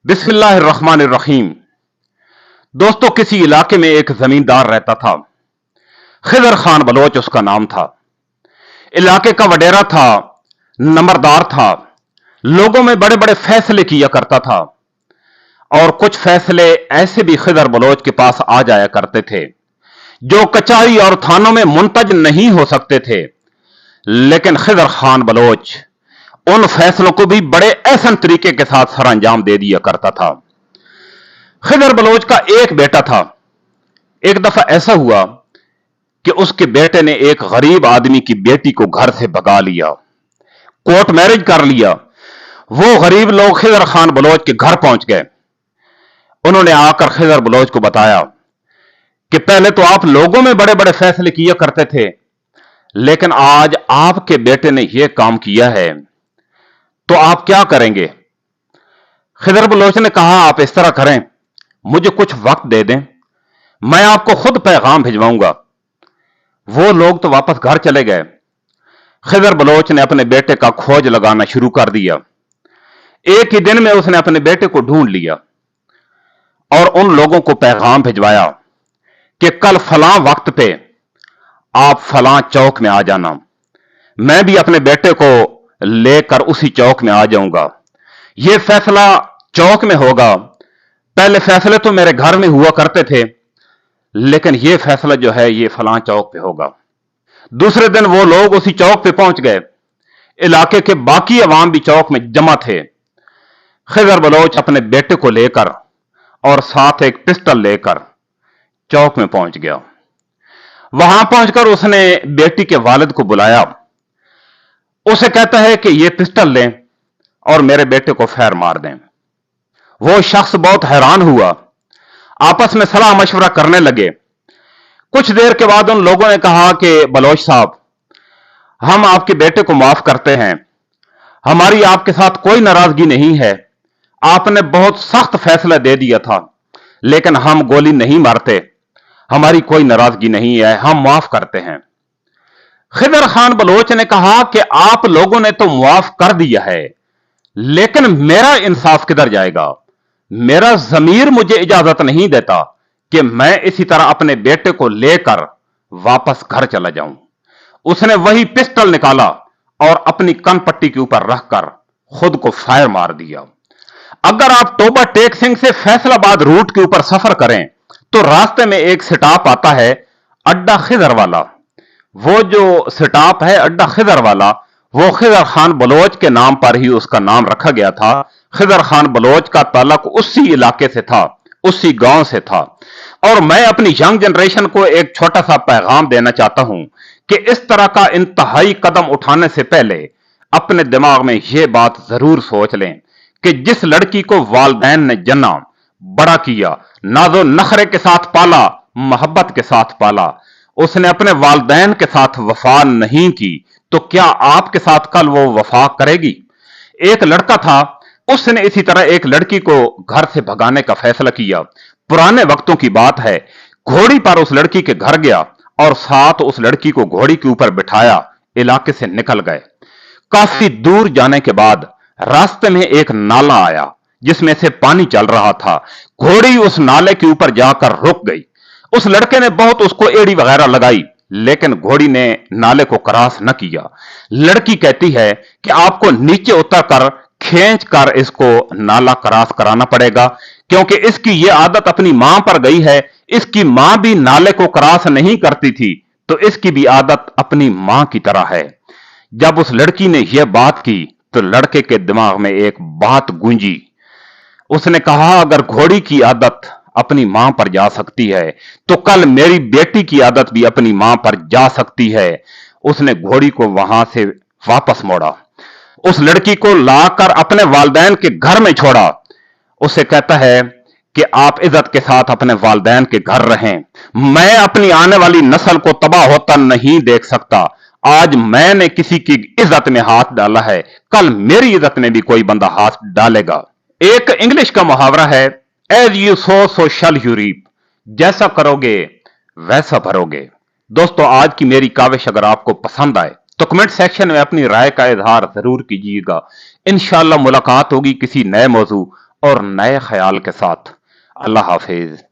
बिस्मिल्लाहिर्रहमानिर्रहीम। दोस्तों, किसी इलाके में एक जमींदार रहता था। खिदर खान बलोच उसका नाम था। इलाके का वडेरा था, नंबरदार था, लोगों में बड़े बड़े फैसले किया करता था। और कुछ फैसले ऐसे भी खिदर बलोच के पास आ जाया करते थे जो कचहरी और थानों में मुंतज नहीं हो सकते थे। लेकिन खिदर खान बलोच उन फैसलों को भी बड़े ऐसा तरीके के साथ सर अंजाम दे दिया करता था। खिदर बलोच का एक बेटा था। एक दफा ऐसा हुआ कि उसके बेटे ने एक गरीब आदमी की बेटी को घर से भगा लिया, कोर्ट मैरिज कर लिया। वो गरीब लोग खिदर खान बलोच के घर पहुंच गए। उन्होंने आकर खिदर बलोच को बताया कि पहले तो आप लोगों में बड़े बड़े फैसले किया करते थे, लेकिन आज आपके बेटे ने यह काम किया है, तो आप क्या करेंगे? खिदर बलोच ने कहा, आप इस तरह करें, मुझे कुछ वक्त दे दें, मैं आपको खुद पैगाम भिजवाऊंगा। वो लोग तो वापस घर चले गए। खिदर बलोच ने अपने बेटे का खोज लगाना शुरू कर दिया। एक ही दिन में उसने अपने बेटे को ढूंढ लिया और उन लोगों को पैगाम भिजवाया कि कल फलां वक्त पे आप फलां चौक में आ जाना। मैं भी अपने बेटे को लेकर उसी चौक में आ जाऊंगा। यह फैसला चौक में होगा। पहले फैसले तो मेरे घर में हुआ करते थे, लेकिन यह फैसला जो है यह फलां चौक पे होगा। दूसरे दिन वो लोग उसी चौक पे पहुंच गए। इलाके के बाकी अवाम भी चौक में जमा थे। खिदर बलोच अपने बेटे को लेकर और साथ एक पिस्टल लेकर चौक में पहुंच गया। वहां पहुंचकर उसने बेटी के वालिद को बुलाया। उसे कहता है कि यह पिस्टल लें और मेरे बेटे को फैर मार दें। वो शख्स बहुत हैरान हुआ। आपस में सलाह मशवरा करने लगे। कुछ देर के बाद उन लोगों ने कहा कि बलोच साहब, हम आपके बेटे को माफ करते हैं, हमारी आपके साथ कोई नाराजगी नहीं है। आपने बहुत सख्त फैसला दे दिया था, लेकिन हम गोली नहीं मारते, हमारी कोई नाराजगी नहीं है, हम माफ करते हैं। खिदर खान बलोच ने कहा कि आप लोगों ने तो माफ कर दिया है, लेकिन मेरा इंसाफ किधर जाएगा? मेरा जमीर मुझे इजाजत नहीं देता कि मैं इसी तरह अपने बेटे को लेकर वापस घर चला जाऊं। उसने वही पिस्टल निकाला और अपनी कनपट्टी के ऊपर रखकर खुद को फायर मार दिया। अगर आप टोबा टेक सिंह से फैसलाबाद रूट के ऊपर सफर करें तो रास्ते में एक स्टॉप आता है, अड्डा खिदर वाला। वो जो स्टॉप है अड्डा खिदर वाला, वो खिदर खान बलोच के नाम पर ही उसका नाम रखा गया था। खिदर खान बलोच का ताल्लुक उसी इलाके से था, उसी गांव से था। और मैं अपनी यंग जनरेशन को एक छोटा सा पैगाम देना चाहता हूं कि इस तरह का इंतहाई कदम उठाने से पहले अपने दिमाग में यह बात जरूर सोच लें कि जिस लड़की को वालदैन ने जना, बड़ा किया, नाजो नखरे के साथ पाला, मोहब्बत के साथ पाला, उसने अपने वालदैन के साथ वफा नहीं की, तो क्या आपके साथ कल वो वफा करेगी? एक लड़का था, उसने इसी तरह एक लड़की को घर से भगाने का फैसला किया। पुराने वक्तों की बात है। घोड़ी पर उस लड़की के घर गया और साथ उस लड़की को घोड़ी के ऊपर बिठाया, इलाके से निकल गए। काफी दूर जाने के बाद रास्ते में एक नाला आया जिसमें से पानी चल रहा था। घोड़ी उस नाले के ऊपर जाकर रुक गई। उस लड़के ने बहुत उसको एड़ी वगैरह लगाई, लेकिन घोड़ी ने नाले को क्रॉस न किया। लड़की कहती है कि आपको नीचे उतरकर खींच कर इसको नाला क्रॉस कराना पड़ेगा, क्योंकि इसकी यह आदत अपनी मां पर गई है। इसकी मां भी नाले को क्रॉस नहीं करती थी, तो इसकी भी आदत अपनी मां की तरह है। जब उस लड़की ने यह बात की तो लड़के के दिमाग में एक बात गूंजी। उसने कहा, अगर घोड़ी की आदत अपनी मां पर जा सकती है तो कल मेरी बेटी की आदत भी अपनी मां पर जा सकती है। उसने घोड़ी को वहां से वापस मोड़ा, उस लड़की को लाकर अपने वालदैन के घर में छोड़ा। उसे कहता है कि आप इज्जत के साथ अपने वालदैन के घर रहें। मैं अपनी आने वाली नस्ल को तबाह होता नहीं देख सकता। आज मैंने किसी की इज्जत में हाथ डाला है, कल मेरी इज्जत में भी कोई बंदा हाथ डालेगा। एक इंग्लिश का मुहावरा है, as you sow so shall you reap. जैसा करोगे वैसा भरोगे। दोस्तों, आज की मेरी काविश अगर आपको पसंद आए तो कमेंट सेक्शन में अपनी राय का इजहार जरूर कीजिएगा। इंशाअल्लाह मुलाकात होगी किसी नए मौजू اور نئے خیال کے ساتھ۔ اللہ حافظ۔